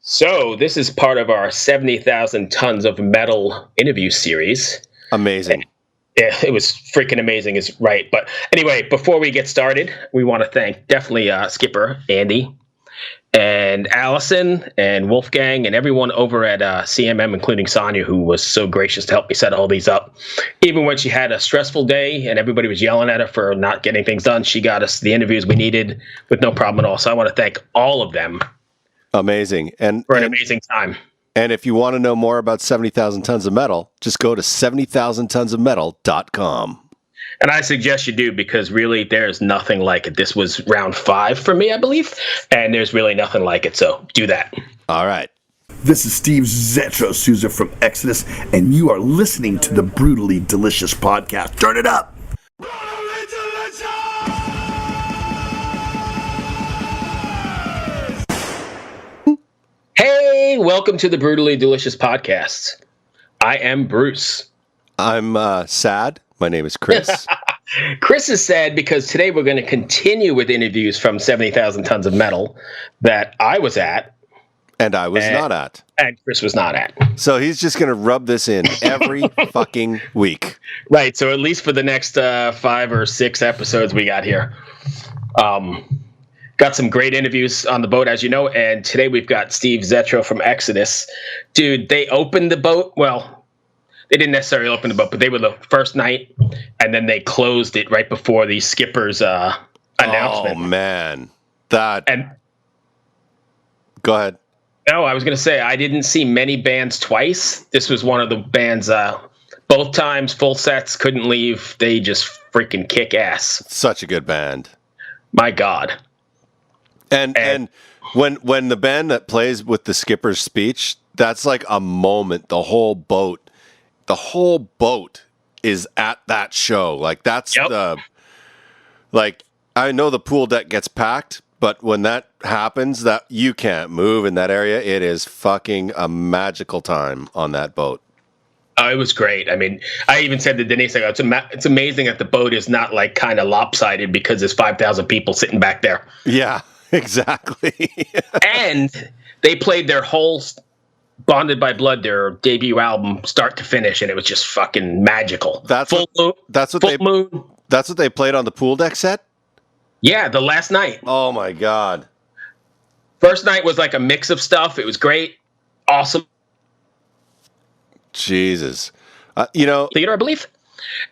So this is part of our 70,000 tons of metal interview series. Amazing. Yeah, it was freaking amazing, is right. But anyway, before we get started, we want to thank definitely Skipper, Andy, and Allison, and Wolfgang, and everyone over at CMM, including Sonia, who was so gracious to help me set all these up. Even when she had a stressful day and everybody was yelling at her for not getting things done, she got us the interviews we needed with no problem at all. So I want to thank all of them. Amazing. And for an amazing time. And if you want to know more about 70,000 tons of metal, just go to 70,000tonsofmetal.com. And I suggest you do, because really there's nothing like it. This was round 5 for me, I believe, and there's really nothing like it. So do that. All right. This is Steve Zetro Souza from Exodus, and you are listening to the Brutally Delicious podcast. Turn it up. Hey, welcome to the Brutally Delicious podcast. I am Bruce. I'm sad. My name is Chris. Chris is sad because today we're going to continue with interviews from 70,000 Tons of Metal that I was at. And I was not at. And Chris was not at. So he's just going to rub this in every fucking week. Right. So at least for the next 5 or 6 episodes we got here. Got some great interviews on the boat, as you know, and today we've got Steve Zetro from Exodus. Dude, they opened the boat. Well, they didn't necessarily open the boat, but they were the first night, and then they closed it right before the skipper's announcement. Oh, man. Go ahead. No, I was going to say, I didn't see many bands twice. This was one of the bands, both times, full sets, couldn't leave. They just freaking kick ass. Such a good band. My God. And when the band that plays with the skipper's speech, that's like a moment. The whole boat is at that show. Like that's I know the pool deck gets packed, but when that happens, that you can't move in that area. It is fucking a magical time on that boat. Oh, it was great. I mean, I even said to Denise, I go, it's amazing that the boat is not like kind of lopsided because there's 5,000 people sitting back there. Yeah. Exactly. And they played their whole Bonded by Blood, their debut album, start to finish, and it was just fucking magical. That's what they played on the pool deck set? Yeah, the last night. Oh my God. First night was like a mix of stuff. It was great. Awesome. Jesus. Theater, I believe.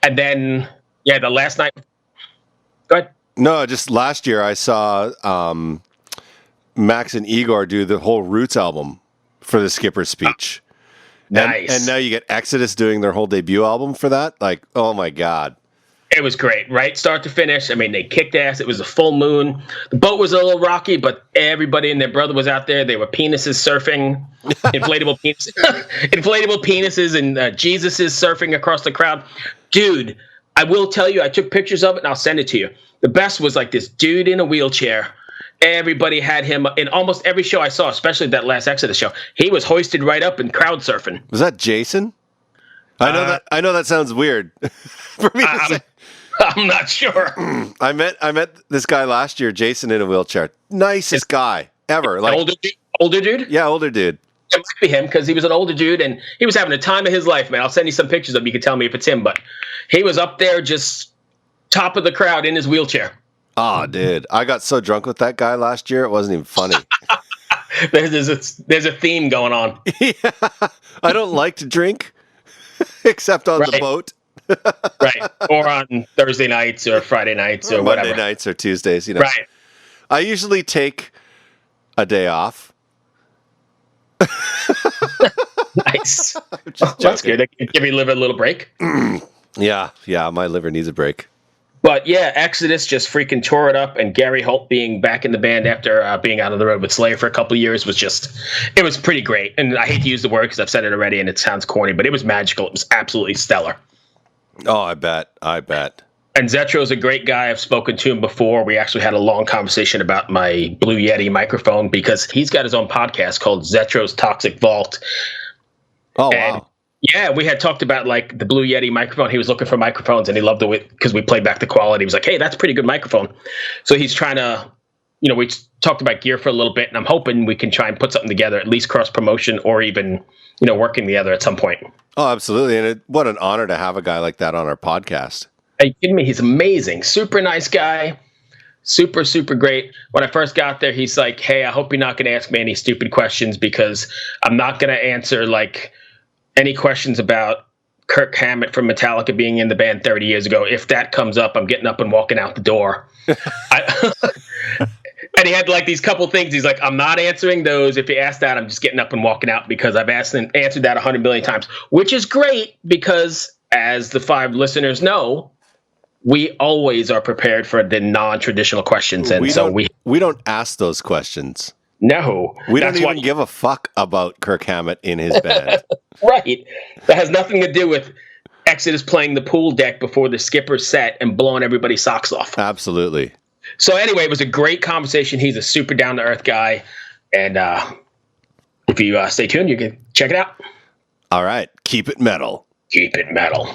And then, the last night. Go ahead. No, just last year I saw Max and Igor do the whole Roots album for the skipper's speech. Nice. And now you get Exodus doing their whole debut album for that. Like, oh my God. It was great, right? Start to finish. I mean, they kicked ass. It was a full moon. The boat was a little rocky, but everybody and their brother was out there. They were penises surfing, inflatable penises, and Jesuses surfing across the crowd. Dude, I will tell you, I took pictures of it, and I'll send it to you. The best was like this dude in a wheelchair. Everybody had him in almost every show I saw, especially that last Exodus show. He was hoisted right up and crowd surfing. Was that Jason? I know that sounds weird for me to say. I'm not sure. I met this guy last year, Jason, in a wheelchair. Nicest guy ever. Like older dude? Yeah, older dude. It might be him because he was an older dude and he was having the time of his life, man. I'll send you some pictures of him. You can tell me if it's him, but he was up there just top of the crowd in his wheelchair. Oh, dude. I got so drunk with that guy last year, it wasn't even funny. There's a theme going on. Yeah. I don't like to drink, except on the boat. Right. Or on Thursday nights or Friday nights or whatever. Monday nights or Tuesdays, Right. I usually take a day off. Nice. That's good. Give your liver a little break. Yeah, my liver needs a break. But yeah, Exodus just freaking tore it up, and Gary Holt being back in the band after being out on the road with Slayer for a couple of years it was pretty great. And I hate to use the word because I've said it already and it sounds corny, but it was magical. It was absolutely stellar. Oh, I bet. And Zetro's a great guy. I've spoken to him before. We actually had a long conversation about my Blue Yeti microphone because he's got his own podcast called Zetro's Toxic Vault. Oh, wow. Yeah, we had talked about like the Blue Yeti microphone. He was looking for microphones and he loved it because we played back the quality. He was like, hey, that's a pretty good microphone. So he's trying to we talked about gear for a little bit, and I'm hoping we can try and put something together, at least cross promotion or even, working together at some point. Oh, absolutely. And what an honor to have a guy like that on our podcast. Are you kidding me? He's amazing. Super nice guy. Super, super great. When I first got there, he's like, hey, I hope you're not going to ask me any stupid questions because I'm not going to answer like any questions about Kirk Hammett from Metallica being in the band 30 years ago. If that comes up, I'm getting up and walking out the door. And he had like these couple things. He's like, I'm not answering those. If you ask that, I'm just getting up and walking out because I've answered that 100 million times, which is great because as the 5 listeners know, we always are prepared for the non-traditional questions. And we don't ask those questions. No. We don't even give a fuck about Kirk Hammett in his band. Right. That has nothing to do with Exodus playing the pool deck before the skipper's set and blowing everybody's socks off. Absolutely. So anyway, it was a great conversation. He's a super down-to-earth guy. And if you stay tuned, you can check it out. All right. Keep it metal. Keep it metal.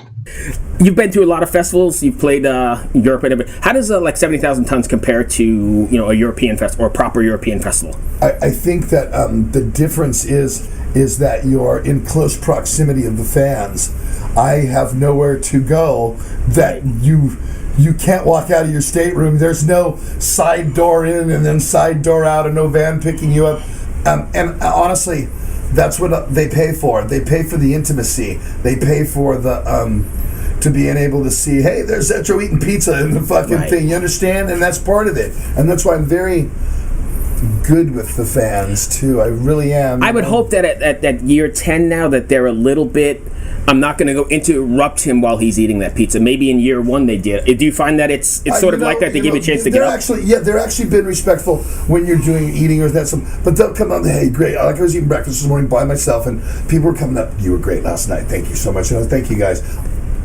You've been to a lot of festivals. You've played Europe and everything. How does like 70,000 Tons compare to a European festival or a proper European festival? I think that the difference is that you're in close proximity of the fans. I have nowhere to go that you can't walk out of your stateroom. There's no side door in and then side door out and no van picking you up. And honestly, that's what they pay for. They pay for the intimacy. They pay for the to being able to see, hey, there's Zetro eating pizza in the fucking thing. You understand? And that's part of it. And that's why I'm very good with the fans too. I really am. I would hope that at year 10 now that they're a little bit. I'm not going to go interrupt him while he's eating that pizza. Maybe in year 1 they did. Do you find that it's sort of like that? They give you a chance to get up? They're actually been respectful when you're doing eating or that. But they'll come up, hey, great. Like I was eating breakfast this morning by myself, and people were coming up. You were great last night. Thank you so much. Thank you guys.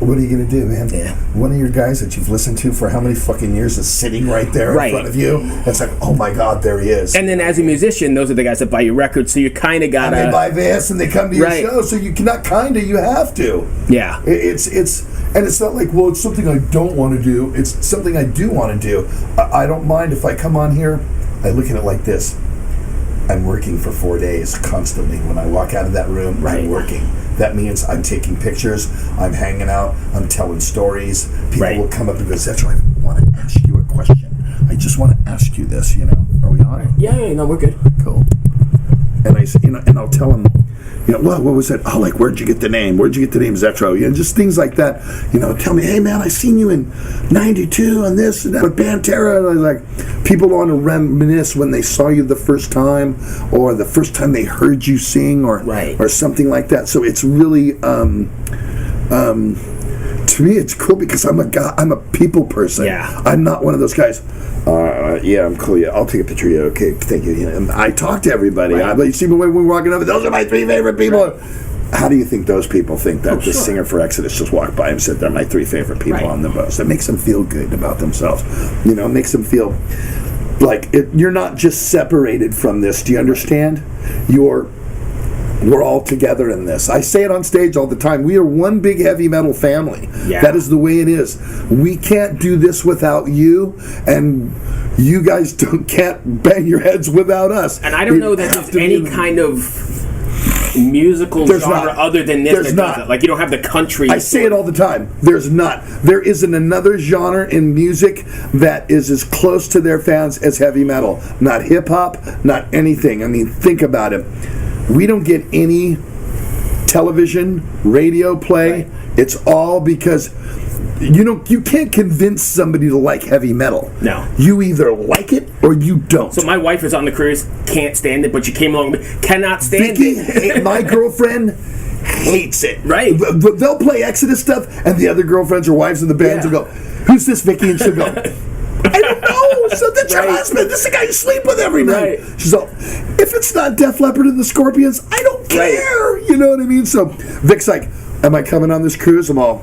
What are you going to do, man? Yeah. One of your guys that you've listened to for how many fucking years is sitting right there in front of you. It's like, oh my God, there he is. And then as a musician, those are the guys that buy your records, so you kind of got to... And they buy this and they come to your show, so you cannot you have to. Yeah. It's not like, well, it's something I don't want to do. It's something I do want to do. I don't mind if I come on here, I look at it like this. I'm working for 4 days constantly. When I walk out of that room, I'm working. That means I'm taking pictures, I'm hanging out, I'm telling stories. People will come up and go, Zetro, I want to ask you a question. I just want to ask you this, Are we on it? Yeah, no, we're good. Cool. And I say, and I'll tell them, what was it? Oh, like, where'd you get the name? Where'd you get the name Zetro? Just things like that. Tell me, hey, man, I seen you in 92 and this and that with Pantera. And I was like, people want to reminisce when they saw you the first time or the first time they heard you sing or something like that. So it's really, to me, it's cool because I'm a people person. Yeah. I'm not one of those guys. Yeah, I'm cool. Yeah, I'll take a picture. Yeah, okay, thank you. And I talk to everybody. You see me when we're walking over. Those are my 3 favorite people. How do you think those people think that the singer for Exodus just walked by and said they're my 3 favorite people on the bus? It makes them feel good about themselves. It makes them feel like you're not just separated from this. Do you understand? We're all together in this. I say it on stage all the time. We are one big heavy metal family. Yeah. That is the way it is. We can't do this without you, and you guys can't bang your heads without us. And I don't know that there's any kind of musical genre other than this. There's not. Like, you don't have the country. I say it all the time. There's not. There isn't another genre in music that is as close to their fans as heavy metal. Not hip-hop, not anything. I mean, think about it. We don't get any television, radio play. Right. It's all because you can't convince somebody to like heavy metal. No. You either like it or you don't. So my wife is on the cruise, can't stand it, but she came along with me, cannot stand it. My girlfriend hates it. Right. They'll play Exodus stuff, and the other girlfriends or wives in the bands will go, who's this, Vicky? And she'll go, I don't know. So that's your husband. This is the guy you sleep with every night. She's all, if it's not Def Leppard and the Scorpions, I don't care. You know what I mean? So Vic's like, am I coming on this cruise? I'm all,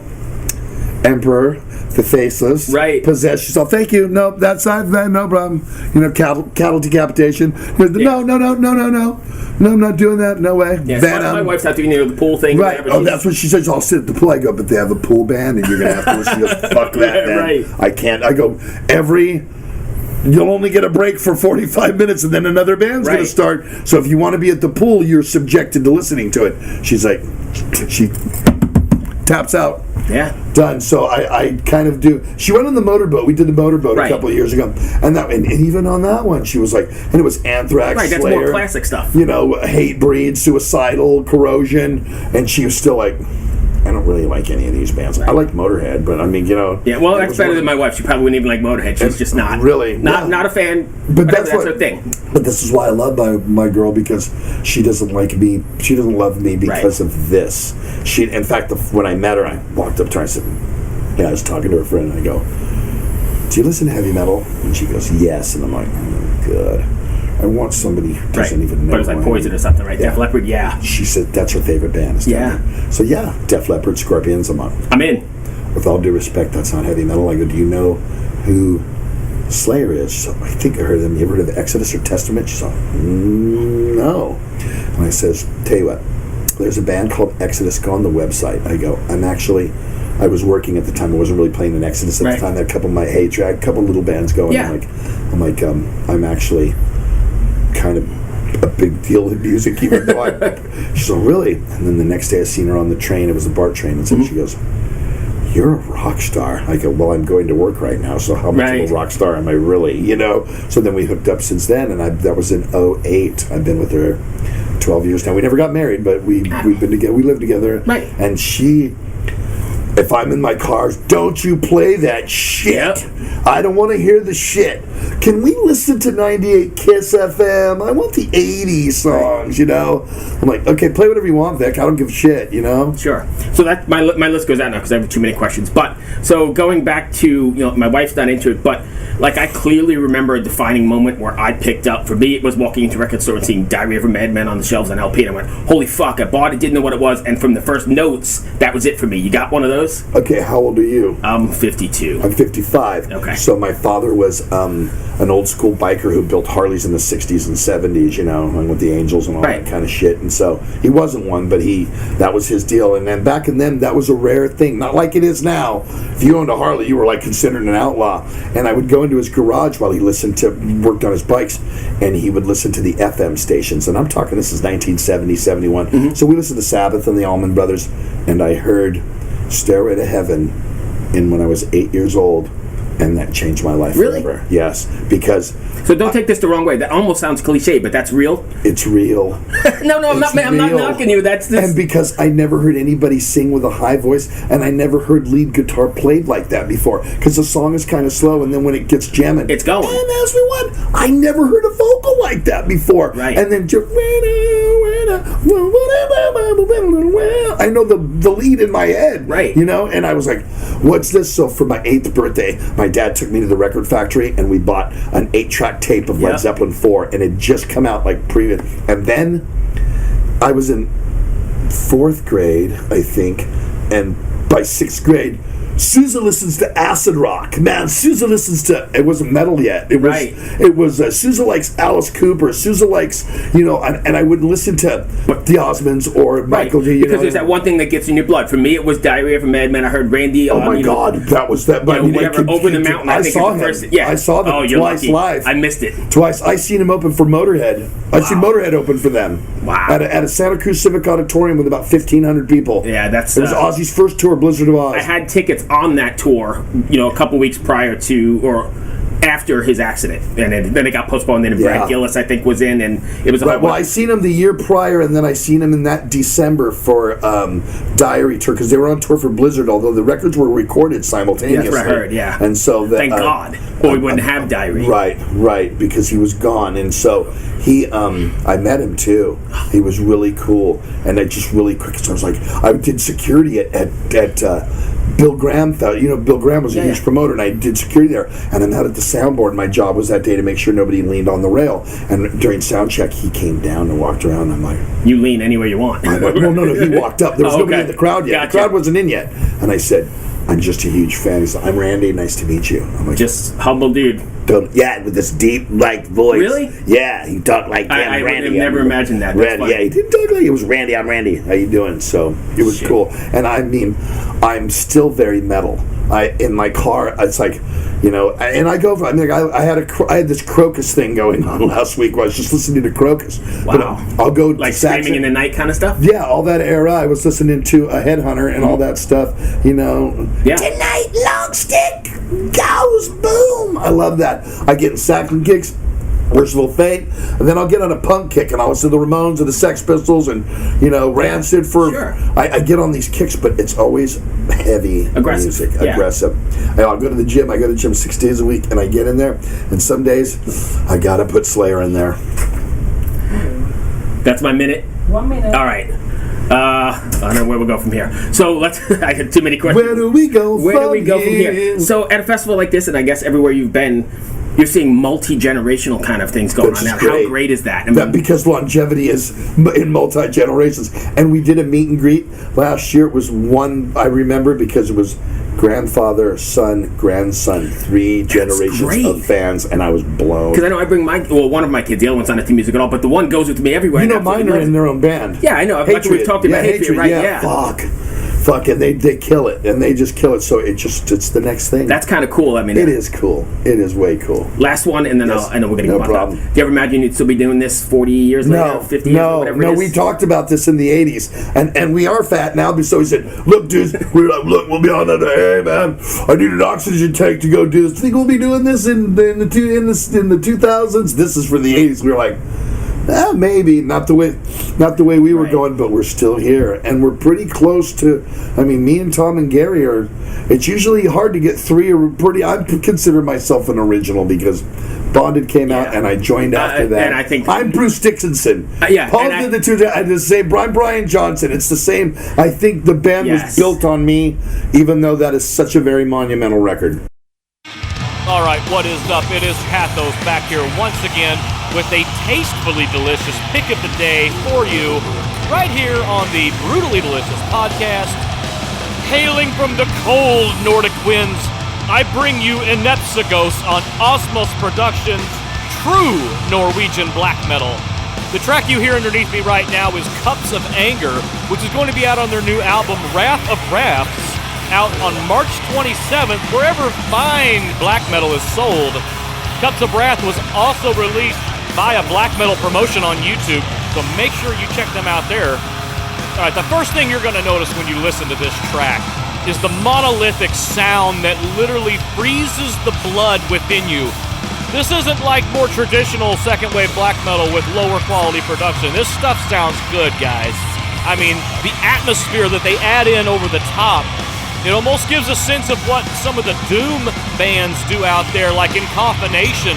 Emperor, the Faceless, Possess. She's all, thank you. No, that's not no problem. Cattle decapitation. No, I'm not doing that. No way. Yeah, my wife's not doing the pool thing. Right. Oh, that's what she says. I'll sit at the pool. I go, but they have a pool band, and you're gonna have to listen. She goes, fuck that, man. I can't. I go, every you'll only get a break for 45 minutes and then another band's going to start. So if you want to be at the pool, you're subjected to listening to it. She's like, she taps out. Yeah. Done. So I kind of do. She went on the motorboat. We did the motorboat a couple of years ago. And even on that one, she was like, and it was Anthrax, Right, that's Slayer, more classic stuff. Hate Breed, Suicidal, Corrosion. And she was still like, I don't really like any of these bands. I like Motorhead, but I mean, Yeah, well, that's better than my wife. She probably wouldn't even like Motorhead. She's just not. Really? Not a fan. But that's her thing. But this is why I love my girl, because she doesn't like me. She doesn't love me because of this. In fact, when I met her, I walked up to her and I said, I was talking to her friend, and I go, do you listen to heavy metal? And she goes, yes. And I'm like, oh, good. I want somebody who doesn't even know. But it's like Poison or something, right? Def Leppard, She said that's her favorite band. So Def Leppard, Scorpions, I'm in. With all due respect, that's not heavy metal. I go, do you know who Slayer is? So I think I heard them. You ever heard of Exodus or Testament? She's like, no. And I says, tell you what, there's a band called Exodus. Go on the website. I go, I was working at the time. I wasn't really playing in Exodus at the time. I had a couple of my a couple little bands going. I'm actually kind of a big deal in music, even though she's like, really? And then the next day I seen her on the train. It was the BART train, and she goes, you're a rock star. I go, well, I'm going to work right now, so how much of a rock star am I really? So then we hooked up since then, and that was in 2008. I've been with her 12 years now. We never got married, but we've been together. We lived together, and she. If I'm in my car, don't you play that shit. Yep. I don't want to hear the shit. Can we listen to 98 Kiss FM? I want the 80s songs, I'm like, okay, play whatever you want, Vic. I don't give a shit, Sure. So that my list goes out now because I have too many questions. But, so going back to, my wife's not into it, but, I clearly remember a defining moment where I picked up, for me, it was walking into a record store and seeing Diary of a Madman on the shelves on LP, and I went, holy fuck, I bought it, didn't know what it was, and from the first notes, that was it for me. You got one of those? Okay, how old are you? I'm 52. I'm 55. Okay. So my father was an old school biker who built Harleys in the 60s and 70s, and with the Angels and all that kind of shit. And so he wasn't one, but that was his deal. And then back in then, that was a rare thing. Not like it is now. If you owned a Harley, you were considered an outlaw. And I would go into his garage while he worked on his bikes, and he would listen to the FM stations. And I'm talking, this is 1970, 71. Mm-hmm. So we listened to Sabbath and the Allman Brothers, and I heard Stairway to Heaven when I was 8 years old, and that changed my life forever. Yes, because... So don't take this the wrong way. That almost sounds cliche, but that's real? It's real. No, I'm not knocking you. And because I never heard anybody sing with a high voice, and I never heard lead guitar played like that before, because the song is kind of slow, and then when it gets jamming... It's going. And as we went, I never heard a vocal like that before. Right. And then... I know the lead in my head. Right. And I was like, what's this? So for my 8th birthday, my dad took me to the record factory, and we bought an 8-track tape of Led Zeppelin 4, and it just come out previous. And then I was in 4th grade, I think, and by 6th grade, Souza listens to acid rock. Man, Souza listens to... It wasn't metal yet. It was Souza likes Alice Cooper. Souza likes, and I would listen to the Osmonds or Michael G. Because there's that one thing that gets in your blood. For me, it was Diary of a Madman. I heard Randy... Oh, my God. That was that... Over the Mountain. I saw him. I saw them twice live. I missed it. Twice. I seen him open for Motorhead. I seen Motorhead open for them. Wow. At a Santa Cruz Civic Auditorium with about 1,500 people. Yeah, that's... It was Ozzy's first tour, Blizzard of Oz. I had tickets on that tour, a couple weeks prior to, or after his accident, and then it got postponed. Then Brad Gillis, I think, was in, and it was well, I seen him the year prior, and then I seen him in that December for Diary tour, because they were on tour for Blizzard, although the records were recorded simultaneously. That's what I heard. Yeah, and so thank God, or we wouldn't have Diary. Right, because he was gone, and so he, I met him too. He was really cool, and I just really quick. So I was like, I did security at Bill Graham. Bill Graham was a huge promoter, and I did security there, and I'm out at the soundboard. My job was that day to make sure nobody leaned on the rail, and during sound check he came down and walked around, and I'm like, you lean anywhere you want. No, he walked up. There was nobody in the crowd yet. Gotcha. The crowd wasn't in yet, and I said, I'm just a huge fan. He's like, I'm Randy, nice to meet you. I'm like, just humble dude. With this deep voice. Really? Yeah, he talked like that. I Randy. would have never imagined that. Randy, he didn't talk like it was Randy. I'm Randy. How you doing? So it was cool. And I mean, I'm still very metal. in my car, it's like, you know, and I go for, I mean, I had this Crocus thing going on last week where I was just listening to Crocus. Wow. But I'll go like Screaming in the Night kind of stuff? Yeah, all that era. I was listening to a Headhunter and all that stuff, you know. Yeah. Tonight, long stick goes boom. I love that. I get in Saxon kicks, Merciful Fate, and then I'll get on a punk kick and I'll listen to the Ramones and the Sex Pistols and, you know, Rancid for. Sure. I get on these kicks, but it's always heavy aggressive music. Yeah. Aggressive. And I'll go to the gym. I go to the gym 6 days a week, and I get in there, and some days I gotta put Slayer in there. That's my minute. 1 minute. All right. I don't know where we'll go from here. So let's. I had too many questions. Where do we go? From here? So at a festival like this, and I guess everywhere you've been, you're seeing multi-generational kind of things going on now. How great is that? I mean, because longevity is in multi-generations. And we did a meet and greet last year. It was one, I remember, because it was grandfather, son, grandson, 3 generations of fans, and I was blown. Because I know I bring one of my kids, the other one's not into music at all, but the one goes with me everywhere. You know, mine are in their own band. Yeah, I know. We've talked about Hatred, right? Yeah. Fuck, and they kill it, and they just kill it. So it's the next thing. That's kind of cool. I mean, it is cool. It is way cool. Last one, and then I know we're going to go on. Do you ever imagine you'd still be doing this 40 years later, 50 years, whatever it is? No, we talked about this in the 80s, and we are fat now. So we said, look, dudes, we'll be on that. Hey, man, I need an oxygen tank to go do this. Think we'll be doing this in the 2000s? This is for the 80s. We were like, maybe not the way we were going, but we're still here, and we're pretty close to. I mean, me and Tom and Gary are. It's usually hard to get 3 or pretty. I consider myself an original because Bonded came out, and I joined after that. And I think I'm Bruce Dickinson. Paul did the two. I just say Brian Johnson. It's the same. I think the band was built on me, even though that is such a very monumental record. All right, what is up? It is Pathos back here once again with a tastefully delicious pick of the day for you right here on the Brutally Delicious podcast. Hailing from the cold Nordic winds, I bring you Enepsigos on Osmos Productions' true Norwegian Black Metal. The track you hear underneath me right now is Cups of Anger, which is going to be out on their new album Wrath of Wraths, out on March 27th, wherever fine black metal is sold. Cups of Wrath was also released via black metal promotion on YouTube, so make sure you check them out there. All right, the first thing you're going to notice when you listen to this track is the monolithic sound that literally freezes the blood within you. This isn't like more traditional second wave black metal with lower quality production. This stuff sounds good, guys. I mean, the atmosphere that they add in over the top, it almost gives a sense of what some of the doom bands do out there, like Incomphination.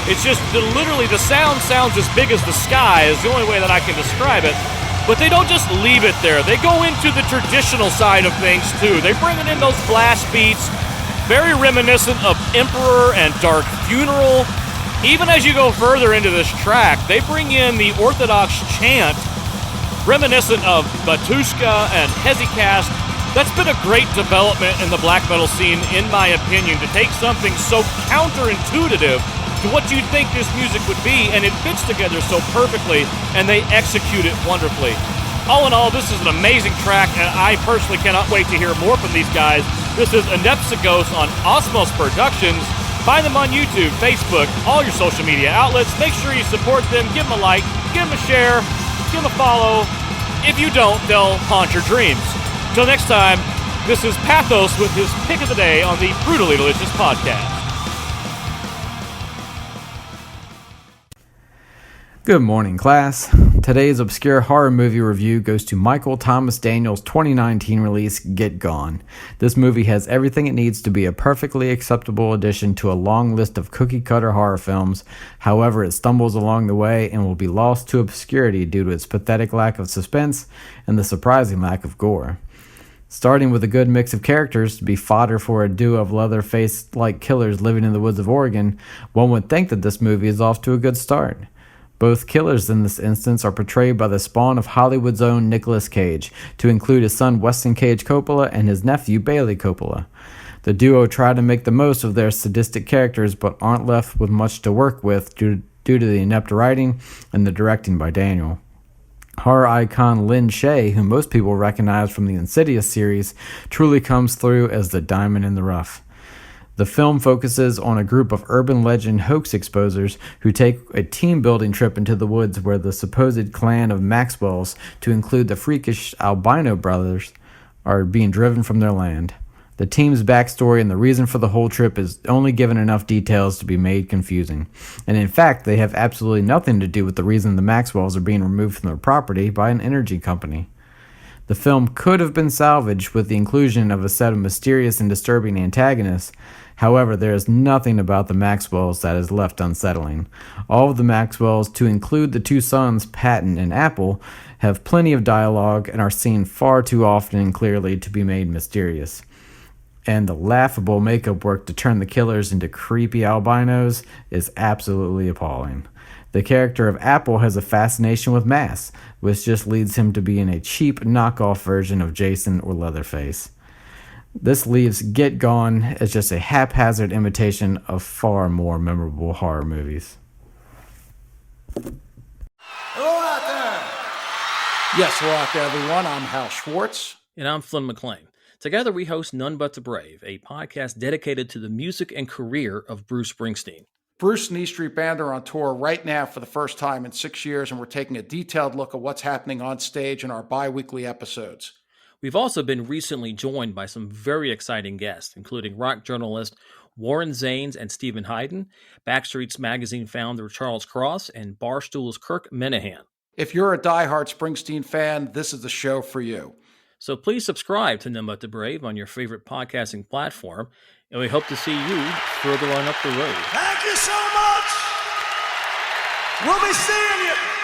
It's just literally the sound sounds as big as the sky is the only way that I can describe it. But they don't just leave it there. They go into the traditional side of things too. They're bringing in those blast beats, very reminiscent of Emperor and Dark Funeral. Even as you go further into this track, they bring in the Orthodox chant, reminiscent of Batushka and Hesychast. That's been a great development in the black metal scene, in my opinion, to take something so counterintuitive to what you'd think this music would be, and it fits together so perfectly, and they execute it wonderfully. All in all, this is an amazing track, and I personally cannot wait to hear more from these guys. This is Enepsigos on Osmos Productions. Find them on YouTube, Facebook, all your social media outlets. Make sure you support them, give them a like, give them a share, give them a follow. If you don't, they'll haunt your dreams. Till next time, this is Pathos with his pick of the day on the Brutally Delicious podcast. Good morning, class. Today's obscure horror movie review goes to Michael Thomas Daniel's 2019 release, Get Gone. This movie has everything it needs to be a perfectly acceptable addition to a long list of cookie-cutter horror films. However, it stumbles along the way and will be lost to obscurity due to its pathetic lack of suspense and the surprising lack of gore. Starting with a good mix of characters to be fodder for a duo of Leatherface-like killers living in the woods of Oregon, one would think that this movie is off to a good start. Both killers in this instance are portrayed by the spawn of Hollywood's own Nicolas Cage, to include his son Weston Cage Coppola and his nephew Bailey Coppola. The duo try to make the most of their sadistic characters, but aren't left with much to work with due to the inept writing and the directing by Daniel. Horror icon Lin Shaye, who most people recognize from the Insidious series, truly comes through as the diamond in the rough. The film focuses on a group of urban legend hoax exposers who take a team-building trip into the woods where the supposed clan of Maxwells, to include the freakish albino brothers, are being driven from their land. The team's backstory and the reason for the whole trip is only given enough details to be made confusing. And in fact, they have absolutely nothing to do with the reason the Maxwells are being removed from their property by an energy company. The film could have been salvaged with the inclusion of a set of mysterious and disturbing antagonists. However, there is nothing about the Maxwells that is left unsettling. All of the Maxwells, to include the two sons, Patton and Apple, have plenty of dialogue and are seen far too often and clearly to be made mysterious. And the laughable makeup work to turn the killers into creepy albinos is absolutely appalling. The character of Apple has a fascination with masks, which just leads him to being a cheap knockoff version of Jason or Leatherface. This leaves Get Gone as just a haphazard imitation of far more memorable horror movies. Hello out there! Yes, hello out there, everyone. I'm Hal Schwartz. And I'm Flynn McLean. Together we host None But the Brave, a podcast dedicated to the music and career of Bruce Springsteen. Bruce and E Street Band are on tour right now for the first time in 6 years, and we're taking a detailed look at what's happening on stage in our bi-weekly episodes. We've also been recently joined by some very exciting guests, including rock journalist Warren Zanes and Stephen Hayden, Backstreet's Magazine founder Charles Cross, and Barstool's Kirk Minahan. If you're a diehard Springsteen fan, this is the show for you. So please subscribe to None But the Brave on your favorite podcasting platform, and we hope to see you further on up the road. Thank you so much. We'll be seeing you.